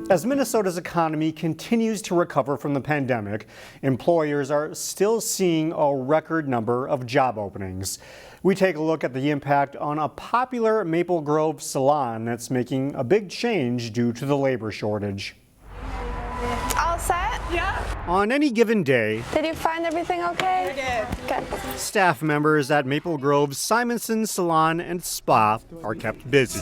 As Minnesota's economy continues to recover from the pandemic, employers are still seeing a record number of job openings. We take a look at the impact on a popular Maple Grove salon that's making a big change due to the labor shortage. All set? Yeah. On any given day, Did you find everything okay? I did. Good. staff members at Maple Grove's Simonson Salon and Spa are kept busy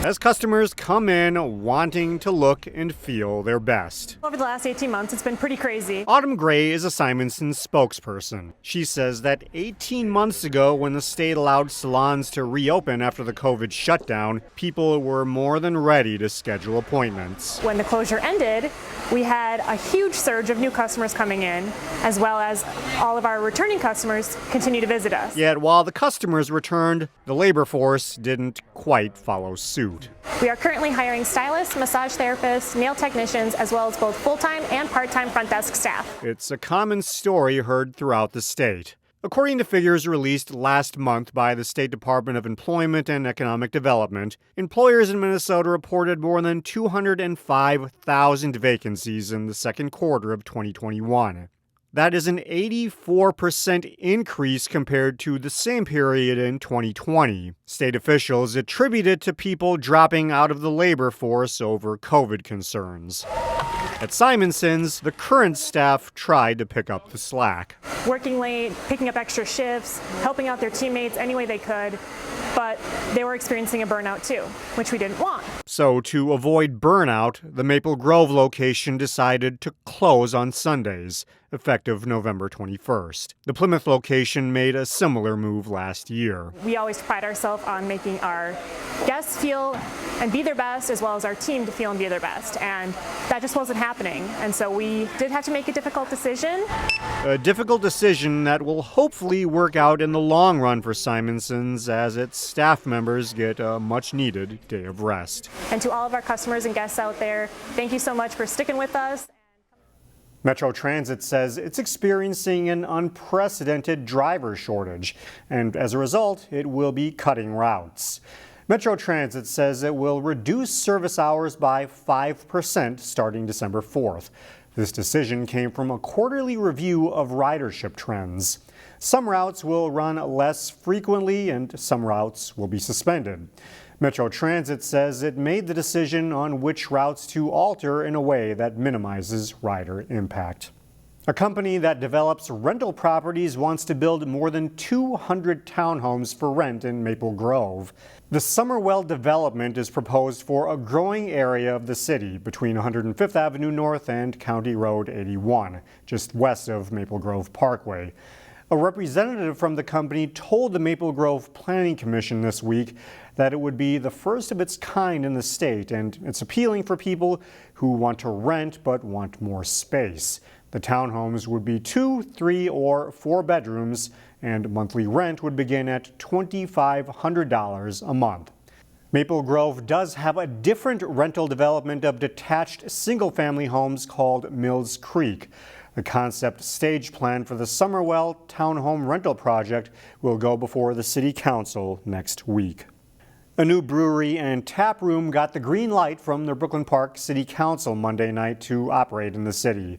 as customers come in wanting to look and feel their best. Over the last 18 months, it's been pretty crazy. Autumn Gray is a Simonson spokesperson. She says that 18 months ago, when the state allowed salons to reopen after the COVID shutdown, people were more than ready to schedule appointments. When the closure ended, we had a huge surge of new customers coming in, as well as all of our returning customers continue to visit us. Yet while the customers returned, the labor force didn't quite follow suit. We are currently hiring stylists, massage therapists, nail technicians, as well as both full-time and part-time front desk staff. It's a common story heard throughout the state. According to figures released last month by the State Department of Employment and Economic Development, employers in Minnesota reported more than 205,000 vacancies in the second quarter of 2021. That is an 84% increase compared to the same period in 2020. State officials attribute it to people dropping out of the labor force over COVID concerns. At Simonson's, the current staff tried to pick up the slack. Working late, picking up extra shifts, helping out their teammates any way they could, but they were experiencing a burnout too, which we didn't want. So to avoid burnout, the Maple Grove location decided to close on Sundays, effective November 21st. The Plymouth location made a similar move last year. We always pride ourselves on making our guests feel and be their best, as well as our team to feel and be their best, and that just wasn't happening. And so we did have to make a difficult decision. A difficult decision that will hopefully work out in the long run for Simonson's as its staff members get a much-needed day of rest. And to all of our customers and guests out there, thank you so much for sticking with us. Metro Transit says it's experiencing an unprecedented driver shortage, and as a result, it will be cutting routes. Metro Transit says it will reduce service hours by 5% starting December 4th. This decision came from a quarterly review of ridership trends. Some routes will run less frequently and some routes will be suspended. Metro Transit says it made the decision on which routes to alter in a way that minimizes rider impact. A company that develops rental properties wants to build more than 200 townhomes for rent in Maple Grove. The Summerwell development is proposed for a growing area of the city between 105th Avenue North and County Road 81, just west of Maple Grove Parkway. A representative from the company told the Maple Grove Planning Commission this week that it would be the first of its kind in the state, and it's appealing for people who want to rent but want more space. The townhomes would be 2, 3, or 4 bedrooms, and monthly rent would begin at $2,500 a month. Maple Grove does have a different rental development of detached single-family homes called Mills Creek. The concept stage plan for the Summerwell Townhome rental project will go before the City Council next week. A new brewery and tap room got the green light from the Brooklyn Park City Council Monday night to operate in the city.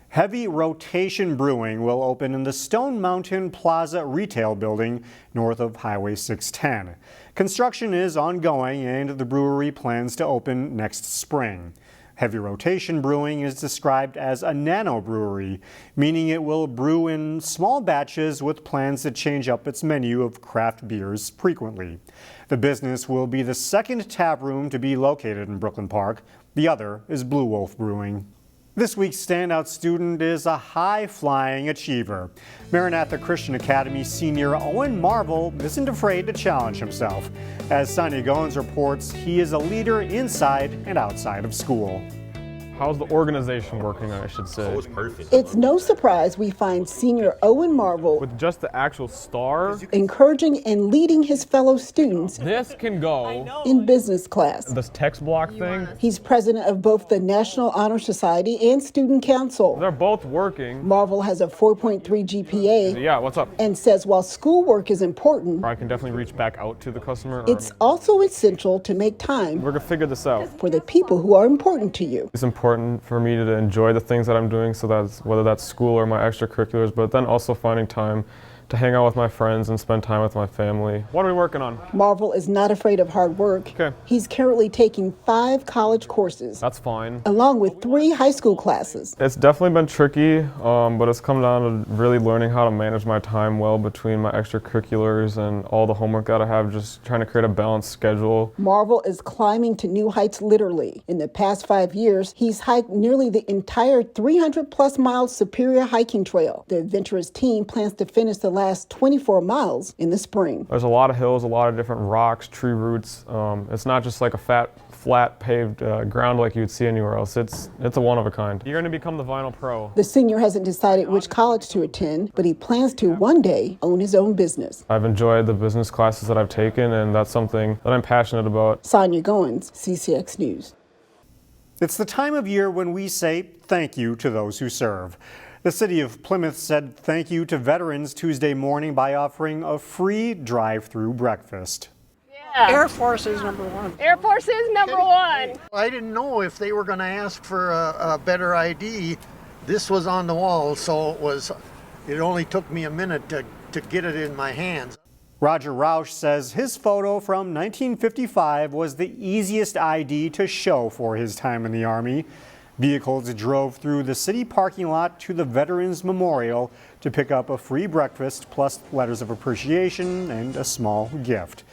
Heavy Rotation Brewing will open in the Stone Mountain Plaza retail building north of Highway 610. Construction is ongoing and the brewery plans to open next spring. Heavy Rotation Brewing is described as a nano brewery, meaning it will brew in small batches with plans to change up its menu of craft beers frequently. The business will be the second tap room to be located in Brooklyn Park. The other is Blue Wolf Brewing. This week's Standout Student is a high-flying achiever. Maranatha Christian Academy senior Owen Marvel isn't afraid to challenge himself. As Sonny Goins reports, he is a leader inside and outside of school. How's the organization working, I should say? It was perfect. It's no surprise we find senior Owen Marvel With just the actual star, encouraging and leading his fellow students this can go. in business class. This text block thing, He's president of both the National Honor Society and Student Council. they're both working. Marvel has a 4.3 GPA Yeah, what's up? and says while schoolwork is important, I can definitely reach back out to the customer. it's also essential to make time We're gonna figure this out. for the people who are important to you. It's important for me to enjoy the things that I'm doing, so that's whether that's school or my extracurriculars, but then also finding time to hang out with my friends and spend time with my family. What are we working on? Marvel is not afraid of hard work. Okay. He's currently taking 5 college courses, That's fine. along with 3 high school classes. It's definitely been tricky, but it's come down to really learning how to manage my time well between my extracurriculars and all the homework that I have, just trying to create a balanced schedule. Marvel is climbing to new heights literally. In the past 5 years, he's hiked nearly the entire 300-plus mile Superior hiking trail. The adventurous team plans to finish the last 24 miles in the spring. There's a lot of hills, a lot of different rocks, tree roots. It's not just like a flat paved ground like you'd see anywhere else. It's a one of a kind. You're going to become the vinyl pro. The senior hasn't decided which college to attend, but he plans to one day own his own business. I've enjoyed the business classes that I've taken, and that's something that I'm passionate about. Sonia Goins, CCX News. It's the time of year when we say thank you to those who serve. The city of Plymouth said thank you to veterans Tuesday morning by offering a free drive-through breakfast. Air Force is number one. Air Force is number one. I didn't know if they were going to ask for a better ID. This was on the wall, so it only took me a minute to get it in my hands. Roger Roush says his photo from 1955 was the easiest ID to show for his time in the Army. Vehicles drove through the city parking lot to the Veterans Memorial to pick up a free breakfast plus letters of appreciation and a small gift.